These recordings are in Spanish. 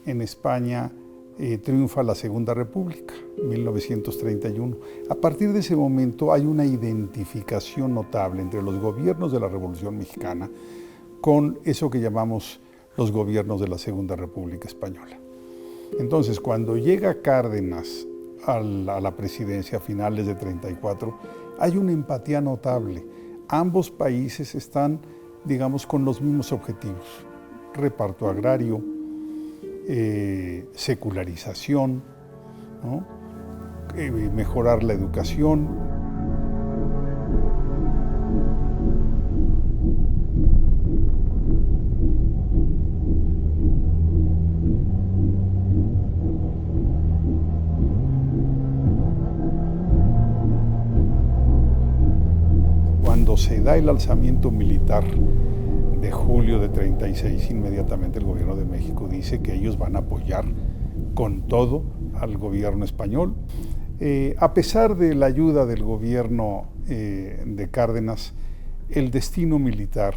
en España triunfa la Segunda República, 1931. A partir de ese momento hay una identificación notable entre los gobiernos de la Revolución Mexicana con eso que llamamos los gobiernos de la Segunda República Española. Entonces, cuando llega Cárdenas a la presidencia a finales de 34, hay una empatía notable. Ambos países están, digamos, con los mismos objetivos: reparto agrario, secularización, ¿no? Mejorar la educación. Cuando se da el alzamiento militar de julio de 36, inmediatamente el gobierno de México dice que ellos van a apoyar con todo al gobierno español. A pesar de la ayuda del gobierno de Cárdenas, el destino militar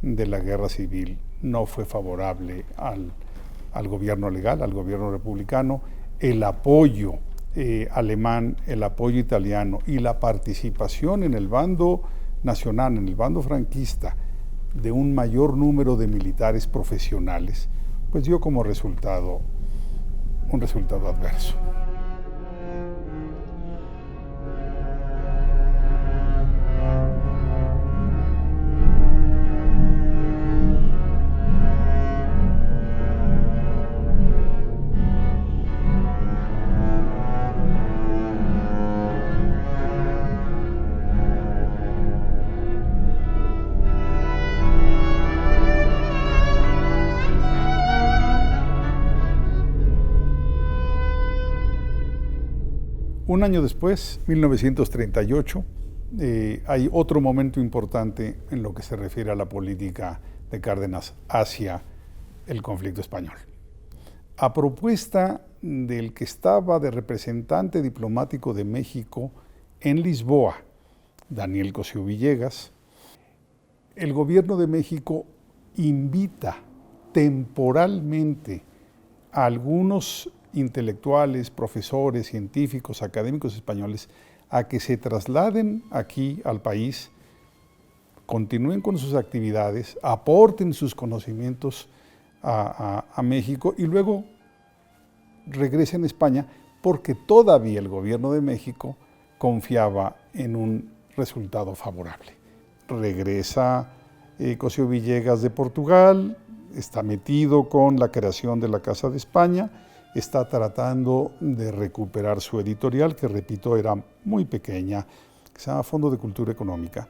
de la guerra civil no fue favorable al gobierno legal, al gobierno republicano. El apoyo alemán, el apoyo italiano y la participación en el bando nacional, en el bando franquista, de un mayor número de militares profesionales, pues dio como resultado un resultado adverso. Un año después, 1938, hay otro momento importante en lo que se refiere a la política de Cárdenas hacia el conflicto español. A propuesta del que estaba de representante diplomático de México en Lisboa, Daniel Cosío Villegas, el gobierno de México invita temporalmente a algunos intelectuales, profesores, científicos, académicos españoles a que se trasladen aquí al país, continúen con sus actividades, aporten sus conocimientos a México y luego regresen a España, porque todavía el gobierno de México confiaba en un resultado favorable. Regresa Cosío Villegas de Portugal, está metido con la creación de la Casa de España, está tratando de recuperar su editorial, que repito, era muy pequeña, que se llama Fondo de Cultura Económica,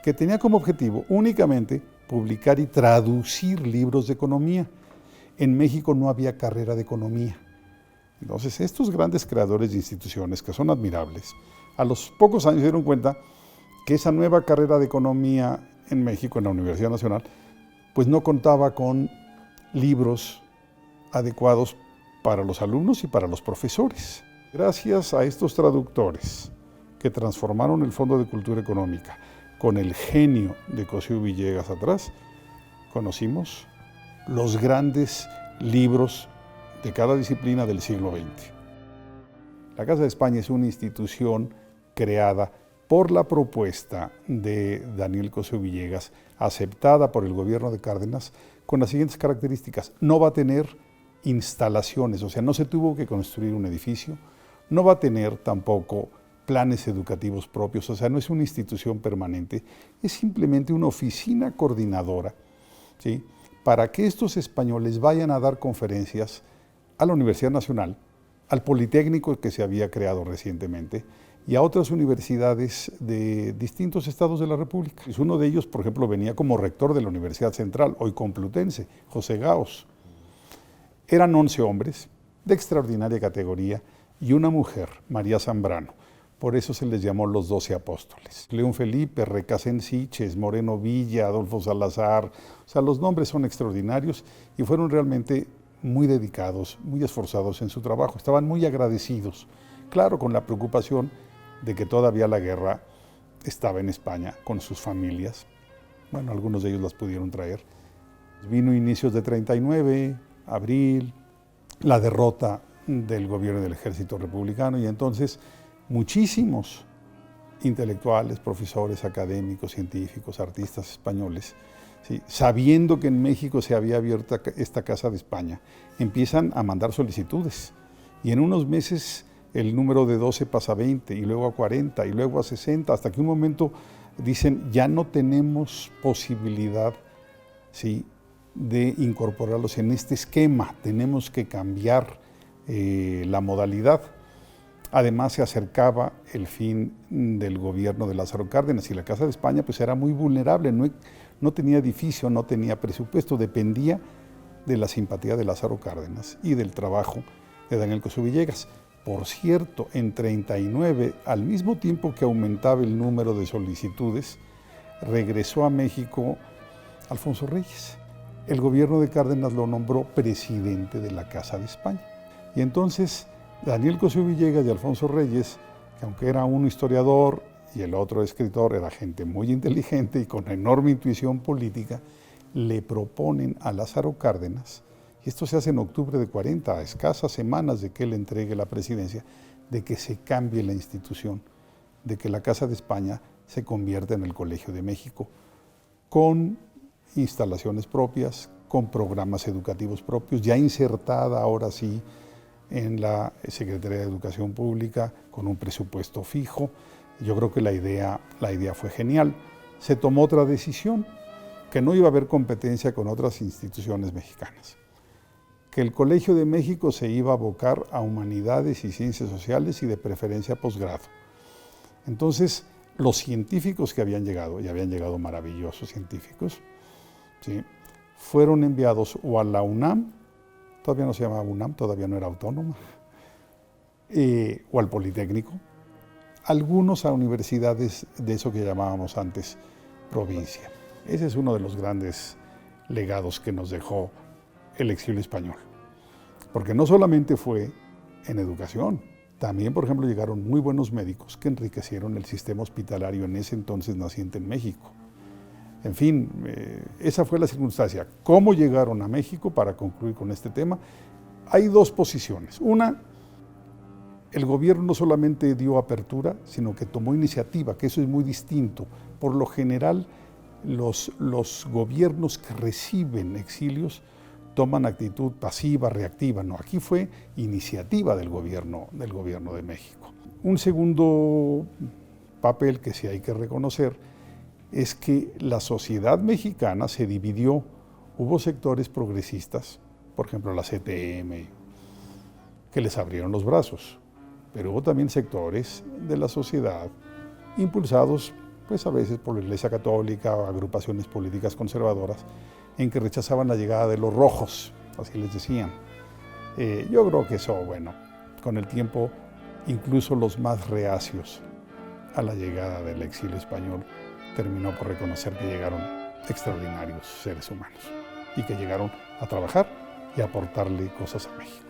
que tenía como objetivo únicamente publicar y traducir libros de economía. En México no había carrera de economía. Entonces, estos grandes creadores de instituciones, que son admirables, a los pocos años se dieron cuenta que esa nueva carrera de economía en México, en la Universidad Nacional, pues no contaba con libros adecuados para los alumnos y para los profesores. Gracias a estos traductores que transformaron el Fondo de Cultura Económica con el genio de Cosío Villegas atrás, conocimos los grandes libros de cada disciplina del siglo XX. La Casa de España es una institución creada por la propuesta de Daniel Cosío Villegas, aceptada por el gobierno de Cárdenas, con las siguientes características: no va a tener instalaciones, o sea, no se tuvo que construir un edificio, no va a tener tampoco planes educativos propios, o sea, no es una institución permanente, es simplemente una oficina coordinadora, ¿sí?, para que estos españoles vayan a dar conferencias a la Universidad Nacional, al Politécnico que se había creado recientemente y a otras universidades de distintos estados de la República. Uno de ellos, por ejemplo, venía como rector de la Universidad Central, hoy Complutense, José Gaos. Eran 11 hombres de extraordinaria categoría y una mujer, María Zambrano. Por eso se les llamó los 12 apóstoles. León Felipe, Recasensiches, Moreno Villa, Adolfo Salazar. O sea, los nombres son extraordinarios y fueron realmente muy dedicados, muy esforzados en su trabajo. Estaban muy agradecidos, claro, con la preocupación de que todavía la guerra estaba en España con sus familias. Bueno, algunos de ellos las pudieron traer. Vino inicios de 39, abril, la derrota del gobierno del ejército republicano, y entonces muchísimos intelectuales, profesores, académicos, científicos, artistas españoles, ¿sí?, sabiendo que en México se había abierto esta Casa de España, empiezan a mandar solicitudes, y en unos meses el número de 12 pasa a 20, y luego a 40, y luego a 60, hasta que un momento dicen, ya no tenemos posibilidad, ¿sí?, de incorporarlos en este esquema, tenemos que cambiar la modalidad. Además, se acercaba el fin del gobierno de Lázaro Cárdenas, y la Casa de España pues era muy vulnerable, no tenía edificio, no tenía presupuesto, dependía de la simpatía de Lázaro Cárdenas y del trabajo de Daniel Cosío Villegas. Por cierto, en 39, al mismo tiempo que aumentaba el número de solicitudes, regresó a México Alfonso Reyes. El gobierno de Cárdenas lo nombró presidente de la Casa de España. Y entonces Daniel Cosío Villegas y Alfonso Reyes, que aunque era uno historiador y el otro escritor, era gente muy inteligente y con enorme intuición política, le proponen a Lázaro Cárdenas, y esto se hace en octubre de 40, a escasas semanas de que él entregue la presidencia, de que se cambie la institución, de que la Casa de España se convierta en el Colegio de México, con instalaciones propias, con programas educativos propios, ya insertada ahora sí en la Secretaría de Educación Pública, con un presupuesto fijo. Yo creo que la idea fue genial. Se tomó otra decisión, que no iba a haber competencia con otras instituciones mexicanas, que el Colegio de México se iba a abocar a humanidades y ciencias sociales y de preferencia posgrado. Entonces, los científicos que habían llegado, y habían llegado maravillosos científicos, ¿sí?, fueron enviados o a la UNAM, todavía no se llamaba UNAM, todavía no era autónoma, o al Politécnico, algunos a universidades de eso que llamábamos antes provincia. Ese es uno de los grandes legados que nos dejó el exilio español, porque no solamente fue en educación, también, por ejemplo, llegaron muy buenos médicos que enriquecieron el sistema hospitalario en ese entonces naciente en México. En fin, esa fue la circunstancia. ¿Cómo llegaron a México? Para concluir con este tema, hay dos posiciones. Una, el gobierno no solamente dio apertura, sino que tomó iniciativa, que eso es muy distinto. Por lo general, los gobiernos que reciben exilios toman actitud pasiva, reactiva. No, aquí fue iniciativa del gobierno de México. Un segundo papel que sí hay que reconocer es que la sociedad mexicana se dividió. Hubo sectores progresistas, por ejemplo la CTM, que les abrieron los brazos, pero hubo también sectores de la sociedad impulsados pues a veces por la Iglesia Católica o agrupaciones políticas conservadoras, en que rechazaban la llegada de los rojos, así les decían. Yo creo que eso, bueno, con el tiempo, incluso los más reacios a la llegada del exilio español terminó por reconocer que llegaron extraordinarios seres humanos y que llegaron a trabajar y a aportarle cosas a México.